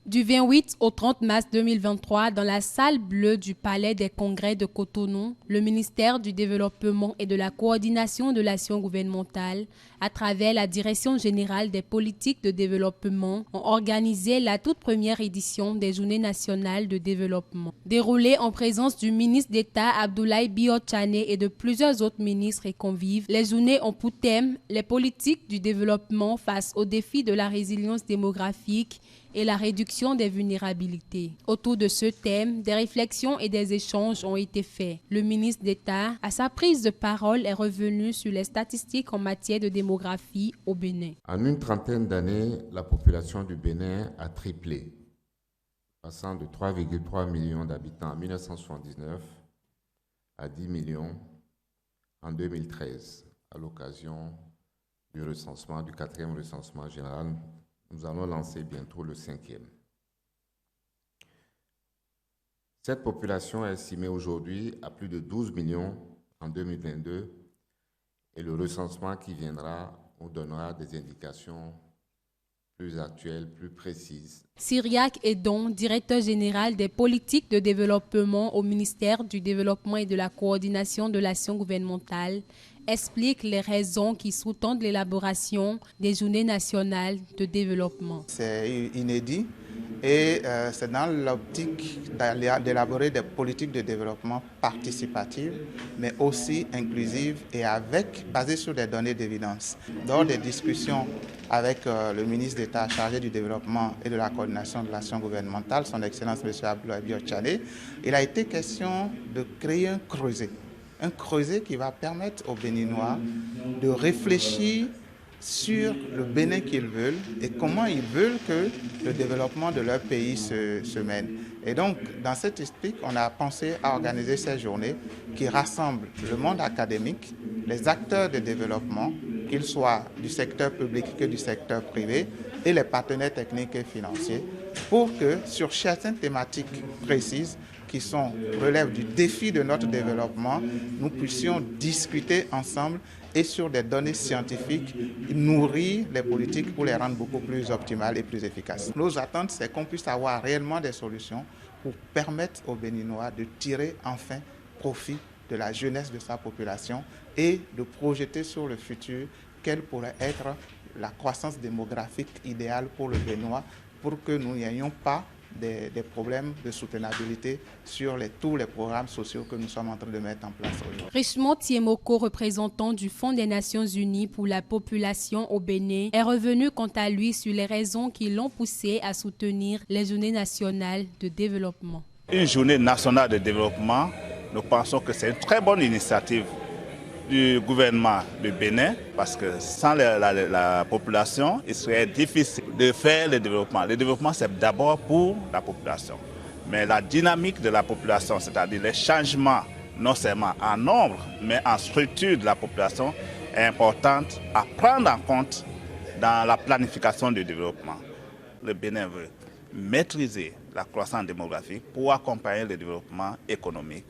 Du 28 au 30 mars 2023, dans la salle bleue du Palais des Congrès de Cotonou, le ministère du Développement et de la Coordination de l'action gouvernementale, à travers la Direction générale des politiques de développement, ont organisé la toute première édition des Journées nationales de développement. Déroulée en présence du ministre d'État Abdoulaye Biot-Chané et de plusieurs autres ministres et convives, les journées ont pour thème les politiques du développement face aux défis de la résilience démographique et la réduction des vulnérabilités. Autour de ce thème, des réflexions et des échanges ont été faits. Le ministre d'État, à sa prise de parole, est revenu sur les statistiques en matière de démographie au Bénin. En une trentaine d'années, la population du Bénin a triplé, passant de 3,3 millions d'habitants en 1979 à 10 millions en 2013, à l'occasion du recensement, du 4e recensement général. Nous allons lancer bientôt le 5e. Cette population est estimée aujourd'hui à plus de 12 millions en 2022 et le recensement qui viendra nous donnera des indications plus actuelles, plus précises. Cyriaque Edon, directeur général des politiques de développement au ministère du Développement et de la Coordination de l'action gouvernementale, explique les raisons qui sous-tendent l'élaboration des Journées nationales de développement. C'est inédit et c'est dans l'optique d'élaborer des politiques de développement participatives, mais aussi inclusives et basées sur des données d'évidence. Lors des discussions avec le ministre d'État chargé du développement et de la coordination de l'action gouvernementale, son Excellence M. Abdoulaye Biot-Chané, il a été question de créer un creuset qui va permettre aux Béninois de réfléchir sur le Bénin qu'ils veulent et comment ils veulent que le développement de leur pays se mène. Et donc, dans cet esprit, on a pensé à organiser ces journées qui rassemblent le monde académique, les acteurs de développement, qu'ils soient du secteur public que du secteur privé, et les partenaires techniques et financiers, pour que sur certaines thématiques précises qui relèvent du défi de notre développement, nous puissions discuter ensemble et sur des données scientifiques, nourrir les politiques pour les rendre beaucoup plus optimales et plus efficaces. Nos attentes, c'est qu'on puisse avoir réellement des solutions pour permettre aux Béninois de tirer enfin profit de la jeunesse de sa population et de projeter sur le futur quelle pourrait être la croissance démographique idéale pour le Béninois pour que nous n'ayons pas des problèmes de soutenabilité sur tous les programmes sociaux que nous sommes en train de mettre en place aujourd'hui. Richemont Tiemoko, représentant du Fonds des Nations Unies pour la population au Bénin, est revenu quant à lui sur les raisons qui l'ont poussé à soutenir les Journées nationales de développement. Une journée nationale de développement, nous pensons que c'est une très bonne initiative du gouvernement du Bénin, parce que sans la population, il serait difficile de faire le développement. Le développement, c'est d'abord pour la population. Mais la dynamique de la population, c'est-à-dire les changements, non seulement en nombre, mais en structure de la population, est importante à prendre en compte dans la planification du développement. Le Bénin veut maîtriser la croissance démographique pour accompagner le développement économique.